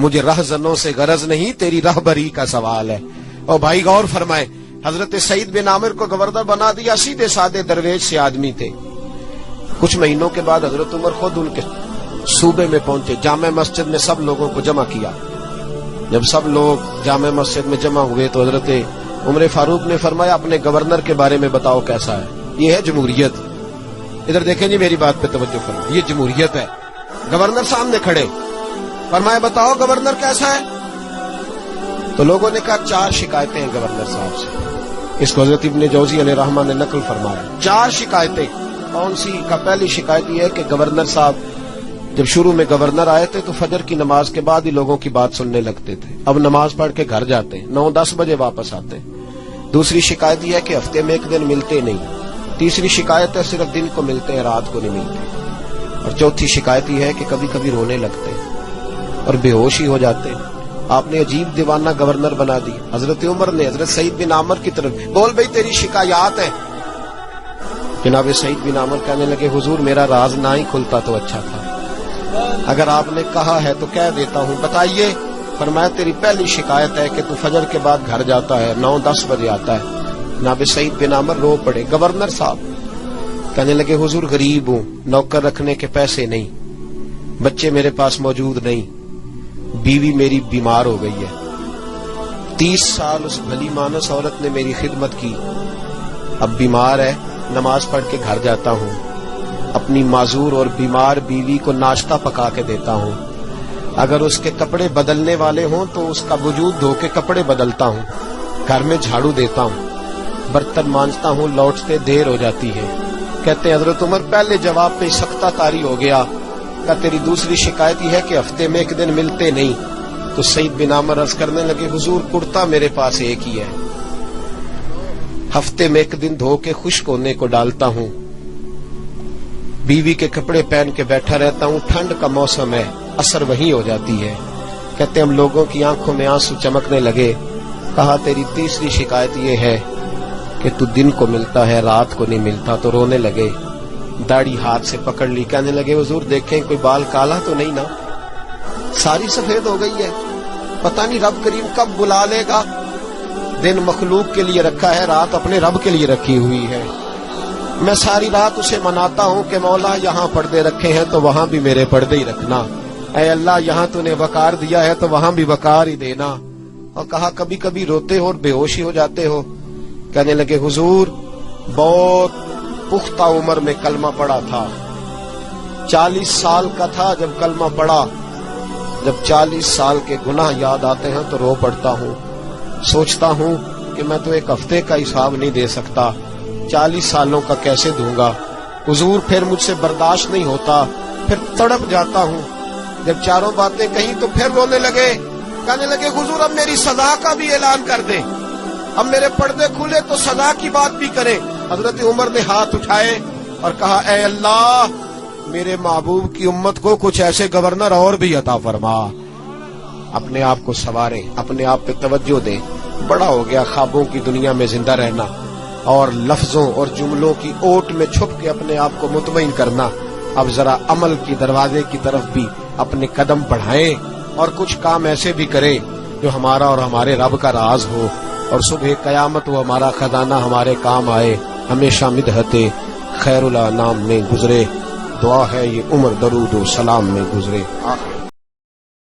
مجھے رہزنوں سے غرض نہیں، تیری رہبری کا سوال ہے۔ اور بھائی غور فرمائے، حضرت سعید بن عامر کو گورنر بنا دیا، سیدھے سادے درویش سے آدمی تھے۔ کچھ مہینوں کے بعد حضرت عمر خود ان کے صوبے میں پہنچے، جامع مسجد میں سب لوگوں کو جمع کیا۔ جب سب لوگ جامع مسجد میں جمع ہوئے تو حضرت عمر فاروق نے فرمایا اپنے گورنر کے بارے میں بتاؤ کیسا ہے۔ یہ ہے جمہوریت۔ ادھر دیکھیں جی، میری بات پہ توجہ فرمائیں، یہ جمہوریت ہے۔ گورنر سامنے کھڑے، فرمایا بتاؤ گورنر کیسا ہے؟ تو لوگوں نے کہا 4 شکایتیں ہیں گورنر صاحب سے۔ اس کو حضرت ابن جوزی علیہ رحمہ نے نقل فرمایا، 4 شکایتیں۔ کون سی؟ کا پہلی شکایت یہ ہے کہ گورنر صاحب جب شروع میں گورنر آئے تھے تو فجر کی نماز کے بعد ہی لوگوں کی بات سننے لگتے تھے، اب نماز پڑھ کے گھر جاتے ہیں، 9-10 بجے واپس آتے ہیں۔ دوسری شکایت یہ ہے کہ ہفتے میں 1 دن ملتے نہیں۔ تیسری شکایت ہے صرف دن کو ملتے ہیں، رات کو نہیں ملتے۔ اور چوتھی شکایت یہ ہے کہ کبھی کبھی رونے لگتے اور بے ہوش ہی ہو جاتے ہیں۔ آپ نے عجیب دیوانہ گورنر بنا دی۔ حضرت عمر نے حضرت سعید بن عامر کی طرف، بول بھئی تیری شکایات ہیں۔ جناب سعید بن عامر کہنے لگے حضور میرا راز نہ ہی کھلتا تو اچھا تھا، اگر آپ نے کہا ہے تو کہہ دیتا ہوں، بتائیے۔ فرمایا تیری پہلی شکایت ہے کہ تو فجر کے بعد گھر جاتا ہے، 9-10 بجے آتا ہے۔ جناب سعید بن عامر رو پڑے۔ گورنر صاحب کہنے لگے حضور غریب ہوں، نوکر رکھنے کے پیسے نہیں، بچے میرے پاس موجود نہیں، بیوی میری بیمار ہو گئی ہے، 30 سال اس بھلی مانس عورت نے میری خدمت کی، اب بیمار ہے، نماز پڑھ کے گھر جاتا ہوں، اپنی معذور اور بیمار بیوی کو ناشتہ پکا کے دیتا ہوں، اگر اس کے کپڑے بدلنے والے ہوں تو اس کا وجود دھو کے کپڑے بدلتا ہوں، گھر میں جھاڑو دیتا ہوں، برتن مانجتا ہوں، لوٹتے دیر ہو جاتی ہے۔ کہتے ہیں حضرت عمر پہلے جواب پہ سختہ کاری ہو گیا، کہ تیری دوسری شکایت یہ ہے کہ ہفتے میں 1 دن ملتے نہیں۔ تو سعید بن عامر عرض کرنے لگے حضور کرتا میرے پاس ایک ہی ہے، ہفتے میں 1 دن دھو کے خشک ہونے کو ڈالتا ہوں، بیوی کے کپڑے پہن کے بیٹھا رہتا ہوں، ٹھنڈ کا موسم ہے، اثر وہی ہو جاتی ہے۔ کہتے ہم لوگوں کی آنکھوں میں آنسو چمکنے لگے۔ کہا تیری تیسری شکایت یہ ہے کہ تو دن کو ملتا ہے رات کو نہیں ملتا۔ تو رونے لگے، داڑھی ہاتھ سے پکڑ لی، کہنے لگے حضور دیکھیں کوئی بال کالا تو نہیں نا، ساری سفید ہو گئی ہے، پتہ نہیں رب کریم کب بلا لے گا۔ دن مخلوق کے لیے رکھا ہے، رات اپنے رب کے لیے رکھی ہوئی ہے۔ میں ساری رات اسے مناتا ہوں کہ مولا یہاں پردے رکھے ہیں تو وہاں بھی میرے پردے ہی رکھنا، اے اللہ یہاں تو نے وقار دیا ہے تو وہاں بھی وقار ہی دینا۔ اور کہا کبھی کبھی روتے ہو اور بے ہوشی ہو جاتے ہو؟ کہنے لگے حضور بہت پختہ عمر میں کلمہ پڑھا تھا، 40 سال کا تھا جب کلمہ پڑھا، جب 40 سال کے گناہ یاد آتے ہیں تو رو پڑتا ہوں، سوچتا ہوں کہ میں تو 1 ہفتے کا حساب نہیں دے سکتا، 40 سالوں کا کیسے دوں گا حضور؟ پھر مجھ سے برداشت نہیں ہوتا، پھر تڑپ جاتا ہوں۔ جب چاروں باتیں کہیں تو پھر رونے لگے، کہنے لگے حضور اب میری سزا کا بھی اعلان کر دیں، اب میرے پردے کھلے تو سزا کی بات بھی کریں۔ حضرت عمر نے ہاتھ اٹھائے اور کہا اے اللہ میرے محبوب کی امت کو کچھ ایسے گورنر اور بھی عطا فرما۔ اپنے آپ کو سنواریں، اپنے آپ پہ توجہ دیں۔ بڑا ہو گیا خوابوں کی دنیا میں زندہ رہنا اور لفظوں اور جملوں کی اوٹ میں چھپ کے اپنے آپ کو مطمئن کرنا۔ اب ذرا عمل کی دروازے کی طرف بھی اپنے قدم بڑھائیں اور کچھ کام ایسے بھی کریں جو ہمارا اور ہمارے رب کا راز ہو، اور صبح قیامت وہ ہمارا خزانہ ہمارے کام آئے، ہمیشہ مدحت خیر الانام میں گزرے۔ دعا ہے یہ عمر درود و سلام میں گزرے۔